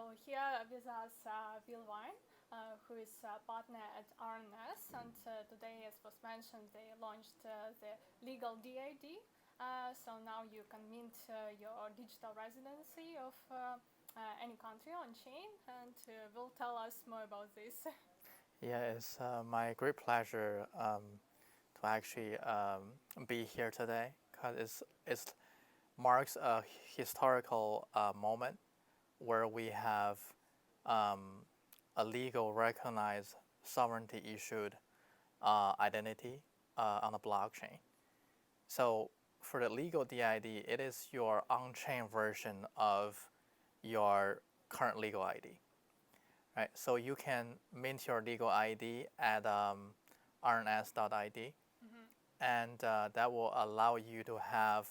So here with us Will Wine, who is a partner at RNS, and today, as was mentioned, they launched the legal DID. So now you can mint your digital residency of any country on chain, and will tell us more about this. Yeah, it's my great pleasure to actually be here today because it marks a historical moment where we have a legal recognized sovereignty issued identity on the blockchain. So for the legal DID, it is your on-chain version of your current legal ID. Right, so you can mint your legal ID at RNS.ID, and that will allow you to have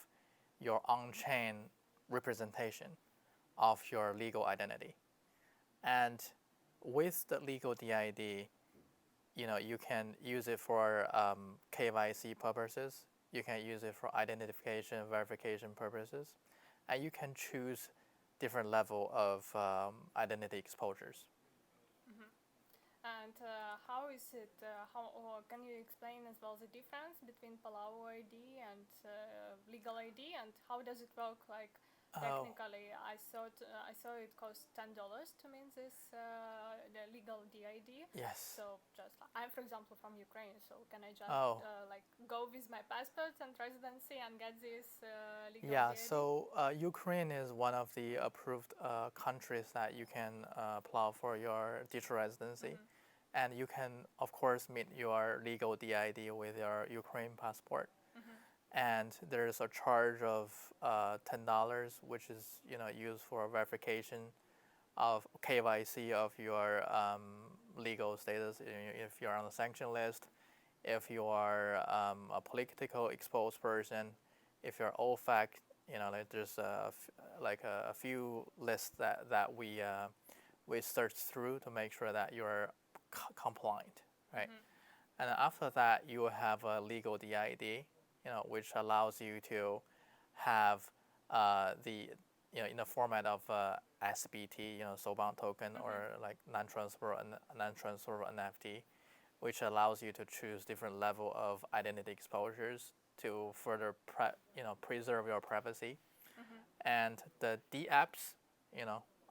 your on-chain representation of your legal identity. And with the legal DID, you can use it for KYC purposes. You can use it for identification, verification purposes, and you can choose different level of identity exposures. And how is it? Or can you explain as well the difference between Palau ID and legal ID, and how does it work? Like technically, I saw it cost $10 to mint this the legal DID. Yes. So just I'm for example from Ukraine, so can I just like go with my passport and residency and get this legal DID? So Ukraine is one of the approved countries that you can apply for your digital residency. And you can, of course, meet your legal DID with your Ukraine passport. And there's a charge of $10, which is used for verification of KYC of your legal status. If you're on the sanction list, if you are a political exposed person, if you're OFAC, like there's a few lists that we search through to make sure that you're compliant, right? And after that, you will have a legal DID, which allows you to have in the format of SBT, soulbound token, or like non-transferable NFT, which allows you to choose different level of identity exposures to further preserve your privacy. And the DApps,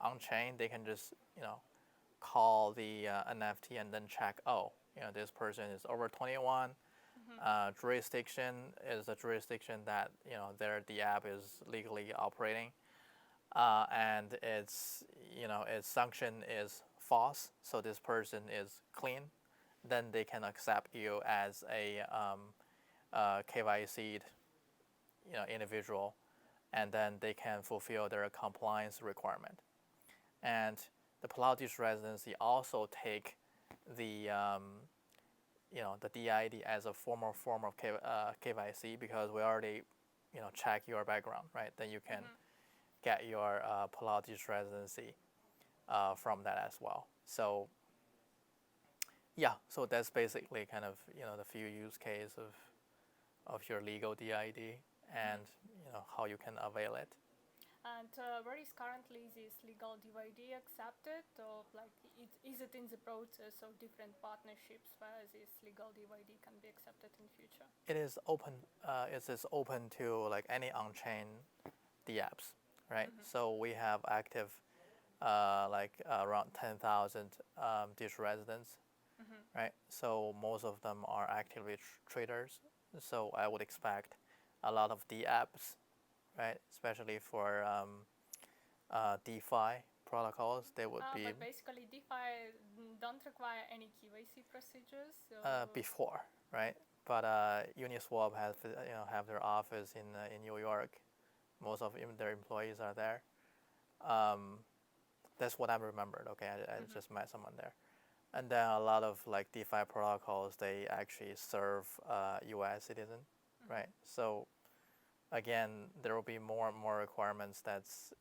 on chain, they can just call the NFT and then check, this person is over 21. Jurisdiction is a jurisdiction that the app is legally operating, and its sanction is false, so this person is clean. Then they can accept you as a KYC'd individual, and then they can fulfill their compliance requirement. And the Palau digital residency also take the the DID as a formal form of KYC, because we already check your background, right? Then you can get your Palau digital residency from that as well. So yeah, so that's basically kind of the few use case of your legal DID and how you can avail it. And where is currently this legal DID accepted, or like is it in the process of different partnerships where this legal DID can be accepted in future? It is open. It is open to like any on-chain DApps, right? So we have active around 10,000 digital residents, right? So most of them are actively traders. So I would expect a lot of DApps, right? Especially for DeFi protocols, they would be. But basically, DeFi don't require any KYC procedures. So before, right? But Uniswap has have their office in New York. Most of their employees are there. That's what I remembered. Okay, I just met someone there. And then a lot of like DeFi protocols, they actually serve U.S. citizen, right? So again, there will be more and more requirements that's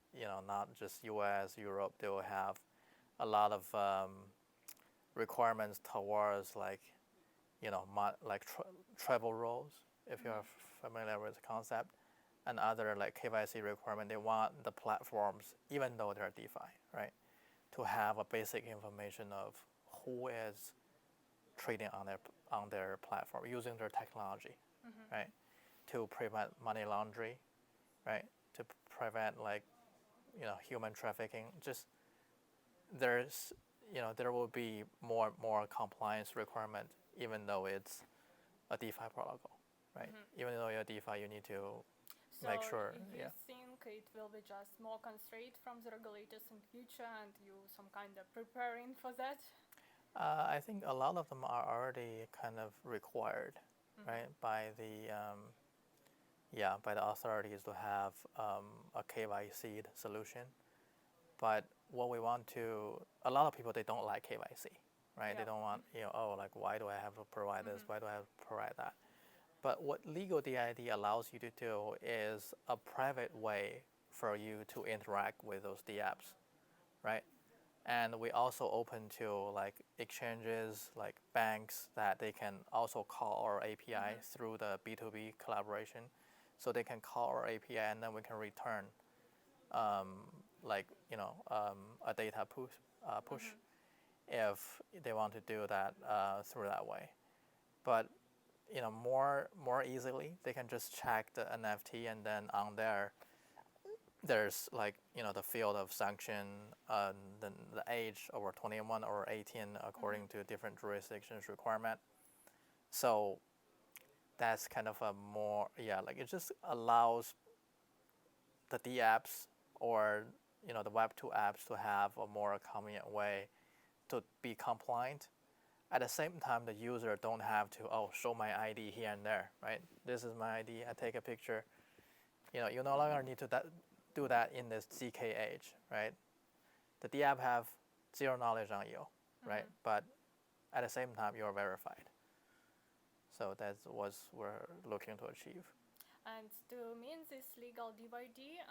not just U.S., Europe. They will have a lot of requirements towards like travel rules, if you're familiar with the concept, and other like KYC requirement. They want the platforms, even though they're DeFi, right? to have a basic information of who is trading on their platform using their technology, right? To prevent money laundering, right? To prevent human trafficking. Just there will be more compliance requirement, even though it's a DeFi protocol, right? Even though you're DeFi, you need to make sure. So you think it will be just more constraint from the regulators in future, and you some kind of preparing for that? I think a lot of them are already kind of required, right, by the authorities to have a KYC solution. But what we want to, a lot of people, they don't like KYC, right? Yeah. They don't want, why do I have to provide this? Why do I have to provide that? But what legal DID allows you to do is a private way for you to interact with those DApps, right? And we also open to like exchanges, like banks, that they can also call our API through the B2B collaboration. So they can call our API and then we can return a data push if they want to do that through that way. But more easily, they can just check the NFT, and then on there's the field of sanction, the age over 21 or 18 according to different jurisdictions requirement. So that's kind of a more it just allows the DApps or the Web2 apps to have a more convenient way to be compliant. At the same time, the user don't have to show my ID here and there, right? This is my ID. I take a picture. You no longer need to do that in this ZK age, right? The DApp have zero knowledge on you, right? But at the same time, you're verified. So that's what we're looking to achieve. And to mean this legal DYD,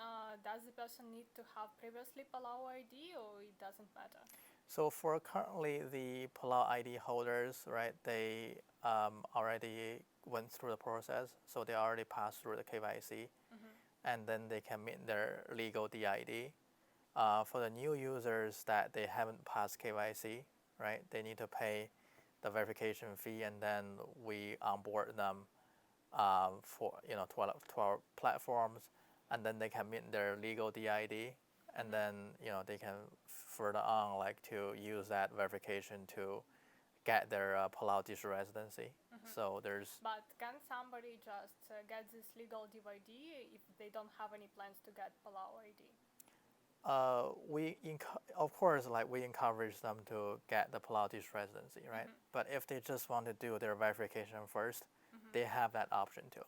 does the person need to have previously Palau ID, or it doesn't matter? So for currently the Palau ID holders, right, they already went through the process, so they already passed through the KYC, and then they can meet their legal DID. For the new users that they haven't passed KYC, right, they need to pay the verification fee, and then we onboard them to our platforms, and then they can meet their legal DID, and then they can further on to use that verification to get their Palau digital residency. So there's. But can somebody just get this legal DYD if they don't have any plans to get Palau ID? Of course, we encourage them to get the Palau digital residency, right? But if they just want to do their verification first, they have that option too,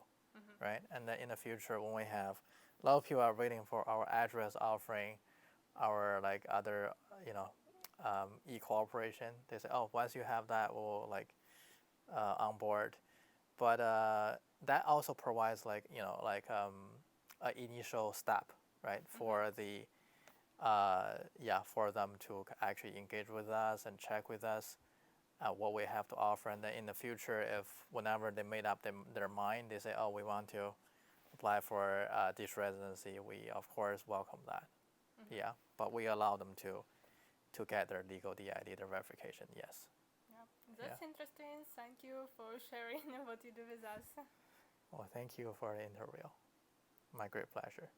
right? And then in the future, when we have a lot of people are waiting for our address offering, our other e-cooperation. They say, once you have that, we'll onboard. But that also provides an initial step, right, for the for them to actually engage with us and check with us what we have to offer. And then in the future, if whenever they made up their mind, they say, we want to apply for digital residency, we of course welcome that. Yeah, but we allow them to get their legal DID, their verification. Yes. Yeah, that's interesting. Thank you for sharing what you do with us. Well, thank you for the interview. My great pleasure.